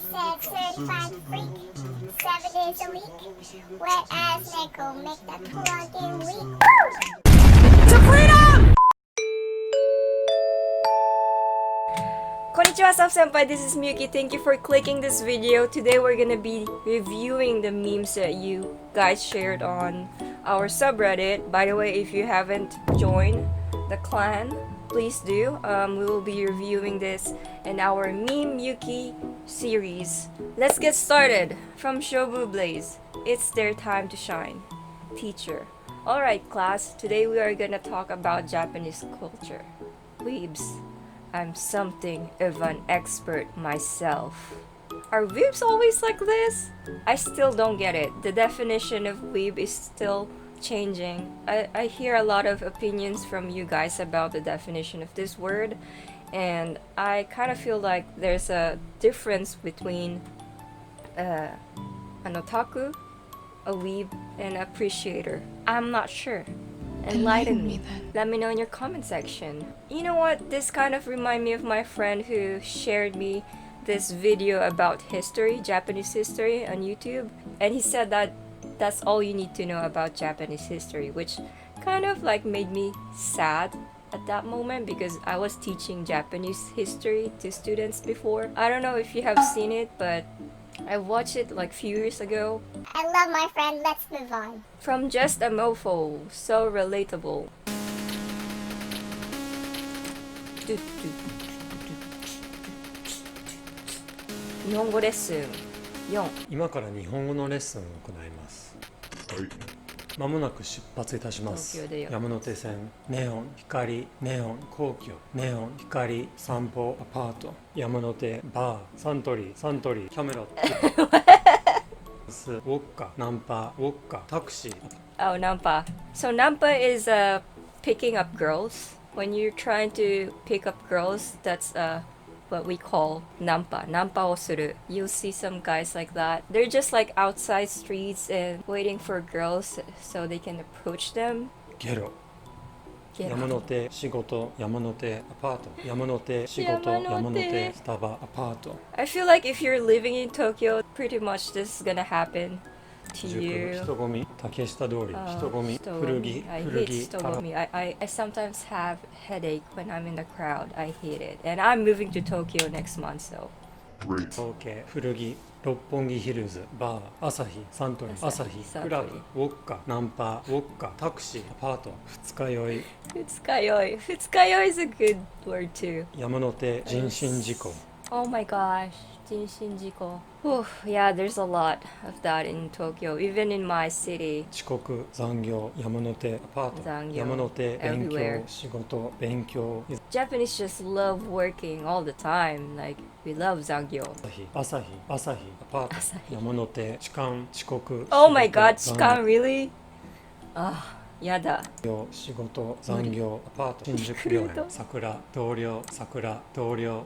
said certified freak, 7 days a week. Wet ass nickel, make that plug-in weak. To freedom! Konnichiwa, Sub-senpai, this is Miyuki. Thank you for clicking this video. Today we're gonna be reviewing the memes that you guys shared on our subreddit. By the way, if you haven't joined the clan, please do. We will be reviewing this in our Memeyuki series. Let's get started. From Shobu Blaze, it's their time to shine. Teacher. Alright class, today we are gonna talk about Japanese culture. Weebs. I'm something of an expert myself. Are weebs always like this? I still don't get it. The definition of weeb is still changing. I hear a lot of opinions from you guys about the definition of this word, and I kind of feel like there's a difference between an otaku, a weeb, and an appreciator. I'm not sure. Enlighten me then. Let me know in your comment section. You know what? This kind of remind me of my friend who shared me this video about history, Japanese history on YouTube, and he said that that's all you need to know about Japanese history, which kind of like made me sad at that moment because I was teaching Japanese history to students before. I don't know if you have seen it, but I watched it like few years ago. I love my friend, let's move on. From Just a Mofo, so relatable. 日本語レッスン4。今から日本語のレッスンを行います。はい。まもなく出発いたします。山手線、ネオン、光、ネオン、皇居、ネオン、光、散歩、アパート、山手、バー、サントリー、キャメロット。ウォッカ、ナンパ、ウォッカ、タクシー。Oh, nampa. So nampa is picking up girls. When you're trying to pick up girls, that's what we call nampa. Nampa o suru. You'll see some guys like that. They're just like outside streets and waiting for girls so they can approach them. ゲロ。山手、仕事、山手、アパート、山手、仕事、山手、スタバ、アパート。I feel like if you're living in Tokyo, pretty much this is gonna happen to you. 人混み、竹下通り、人混み、古着、I hate 人混み. I sometimes have headache when I'm in the crowd. I hate it. And I'm moving to Tokyo next month, so.東京、古着、六本木ヒルズ、バー、朝日、サントリー、朝日、クラブ、ウォッカ、ナンパ、ウォッカ、タクシー、アパート、二日酔い。二日酔い. 二日酔い is a good word too. 山手、人身事故。Oh my gosh, 人身事故. Yeah, there's a lot of that in Tokyo, even in my city. 遅刻、残業、山手、アパート、残業、山手、勉 everywhere. 強、仕事、勉強。 Japanese just love working all the time. Like, we love 残業. 朝日、アパート、山手、痴漢、遅刻。Oh my god, 痴漢 really? やだ。仕事、残業、アパート、新宿病院、桜、同僚、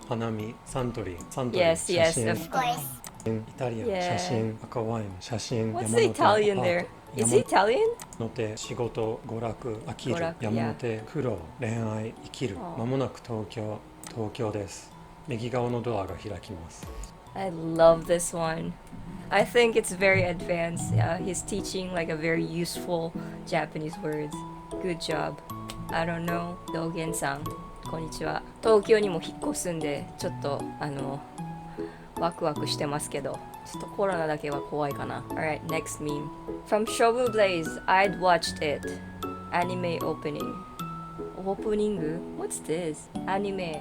花見、サントリー、Yes, 写真、 yes, of course. イタリアン、 Yeah. 写真、赤ワイン、写真、 What's the Italian there? Is it Italian? 山手、仕事、娯楽、飽きる、娯楽、山手、苦労、恋愛、生きる、まもなく東京です。右側のドアが開きます。I love this one. I think it's very advanced. He's teaching like a very useful Japanese words. Good job. I don't know. Dogen さん、こんにちは。東京にも引っ越すんで、ちょっとワクワクしてますけど、ちょっとコロナだけは怖いかな。Alright, next meme. From Shobu Blaze, I'd watched it. Anime opening. Opening? What's this? Anime.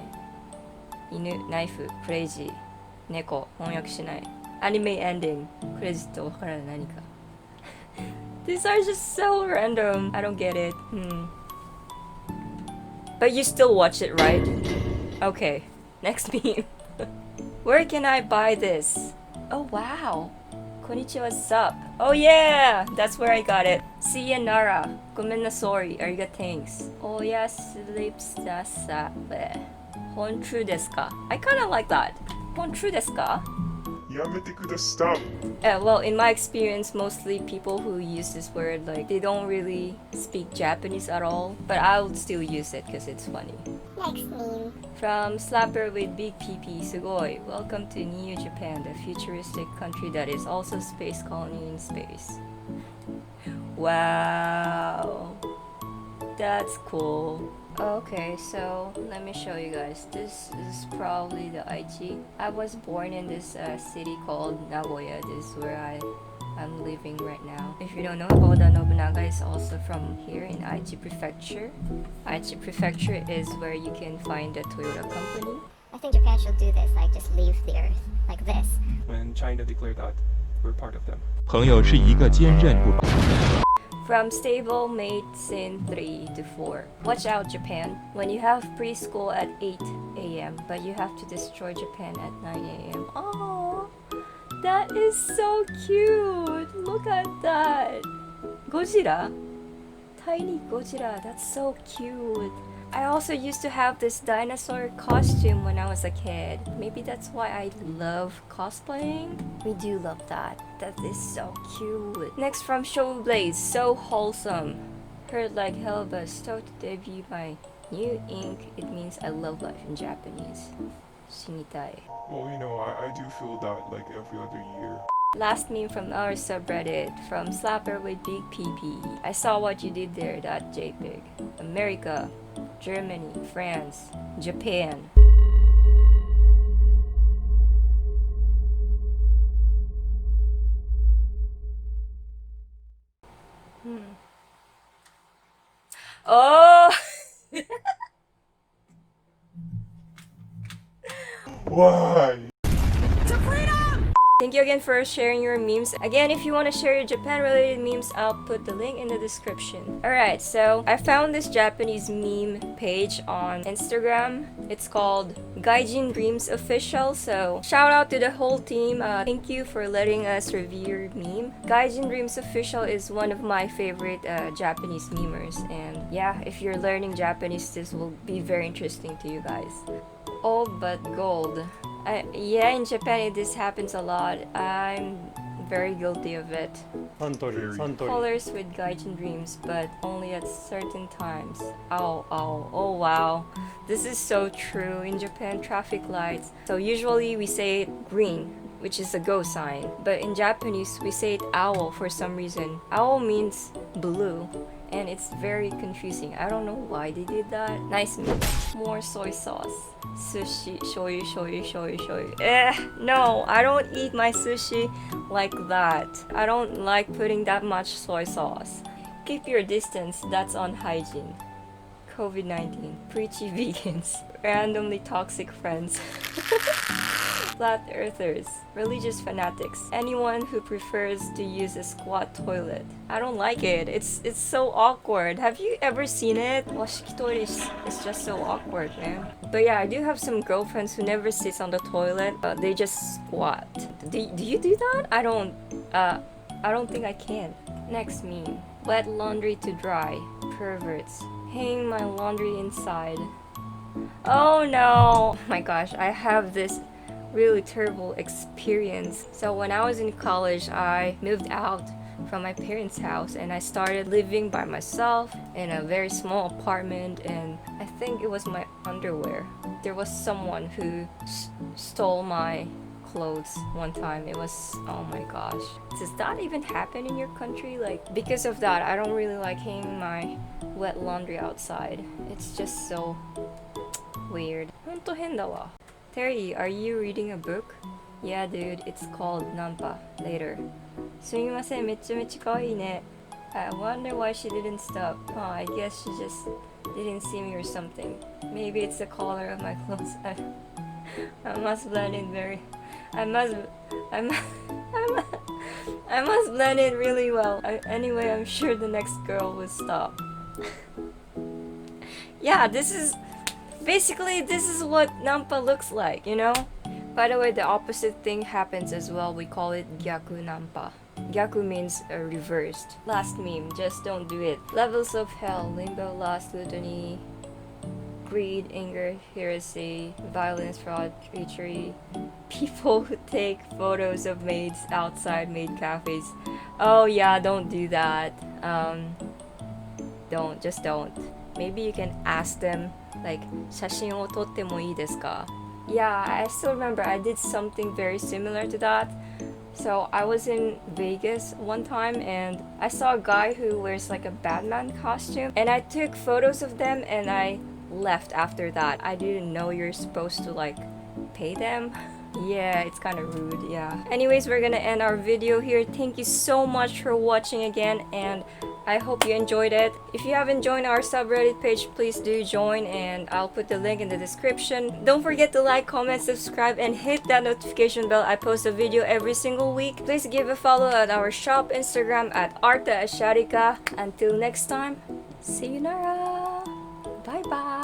犬、ナイフ、クレイジー。猫、翻訳しない。アニメエンディング、クレジットわからない何か。These are just so random. I don't get it. But you still watch it, right? Okay, next meme. Where can I buy this? Oh wow. Konnichiwa, sup? Oh yeah, that's where I got it. See ya, Nara. Gomen na sorry. Ariga thanks. Oh yeah, sleeps dasa. Hontrue desu ka? I kinda like that. Hontrue desu ka? Yametekudastop. Well, in my experience, mostly people who use this word, like, they don't really speak Japanese at all. But I'll still use it because it's funny. Next meme. From Slapper with Big PP, Sugoi. Welcome to New Japan, the futuristic country that is also space colony in space. Wow. That's cool. Okay, so let me show you guys. This is probably the Aichi. I was born in this city called Nagoya. This is where I'm living right now. If you don't know, Oda Nobunaga is also from here in Aichi Prefecture. Aichi Prefecture is where you can find the Toyota company. I think Japan should do this, like just leave the earth like this. When China declared that we're part of them. 朋友是一个坚韧不拔。 From Stable Mate Sin 3 to 4. Watch out, Japan. When you have preschool at 8 a.m., but you have to destroy Japan at 9 a.m. Oh, that is so cute. Look at that. Gojira. Tiny Gojira. That's so cute. I also used to have this dinosaur costume when I was a kid. Maybe that's why I love cosplaying. We do love that. That is so cute. Next from Showblaze, so wholesome. Heard like hell but stoked to debut my new ink. It means I love life in Japanese. Shinitai. Well, you know, I do feel that like every other year. Last meme from our subreddit, from Slapper with Big PP. I saw what you did there, that JPEG. America, Germany, France, Japan. Oh! Why? Thank you again for sharing your memes. Again, if you want to share your Japan-related memes, I'll put the link in the description. Alright, so I found this Japanese meme page on Instagram. It's called Gaijin Dreams Official. So shout out to the whole team. Thank you for letting us review your meme. Gaijin Dreams Official is one of my favorite Japanese memers. And yeah, if you're learning Japanese, this will be very interesting to you guys. All but gold. Yeah, in Japan this happens a lot. I'm very guilty of it. Suntory. Colors with Gaijin Dreams, but only at certain times. Ow, ow, oh wow. This is so true. In Japan, traffic lights. So usually we say green, which is a go sign. But in Japanese, we say it owl for some reason. Owl means blue. And it's very confusing. I don't know why they did that. Nice meat. More soy sauce. Sushi, shoyu, shoyu, shoyu, shoyu. No, I don't eat my sushi like that. I don't like putting that much soy sauce. Keep your distance, that's on hygiene. COVID-19. Preachy vegans. Randomly toxic friends. Flat earthers. Religious fanatics. Anyone who prefers to use a squat toilet. I don't like it. It's so awkward. Have you ever seen it? Washiki is just so awkward, man. But yeah, I do have some girlfriends who never sits on the toilet. They just squat. Do you do that? I don't think I can. Next meme. Wet laundry to dry. Perverts. Hang my laundry inside. Oh no! Oh my gosh, I have this really terrible experience. So when I was in college, I moved out from my parents' house and I started living by myself in a very small apartment, and I think it was my underwear. There was someone who stole my clothes one time. It was, oh my gosh. Does that even happen in your country? Like, because of that, I don't really like hanging my wet laundry outside. It's just so weird. ほんと変だわ. Terry, are you reading a book? Yeah, dude, it's called Nampa. Later. すみません、めちゃめちゃ可愛いね. I wonder why she didn't stop. Oh, I guess she just didn't see me or something. Maybe it's the color of my clothes. I must blend in very... I must blend in really well. Anyway, I'm sure the next girl will stop. Yeah, this is... Basically, this is what Nampa looks like, you know? By the way, the opposite thing happens as well. We call it Gyaku Nampa. Gyaku means reversed. Last meme, just don't do it. Levels of hell, limbo, lust, gluttony, greed, anger, heresy, violence, fraud, treachery. People who take photos of maids outside maid cafes. Oh yeah, don't do that. Just don't. Maybe you can ask them like 写真を撮ってもいいですか? Yeah, I still remember I did something very similar to that. So I was in Vegas one time and I saw a guy who wears like a Batman costume and I took photos of them and I left after that. I didn't know you're supposed to like pay them. Yeah, it's kind of rude, yeah. Anyways, we're gonna end our video here. Thank you so much for watching again and I hope you enjoyed it. If you haven't joined our subreddit page, please do join and I'll put the link in the description. Don't forget to like, comment, subscribe, and hit that notification bell. I post a video every single week. Please give a follow at our shop Instagram at Arta Asharika. Until next time, see you Nara! Bye bye!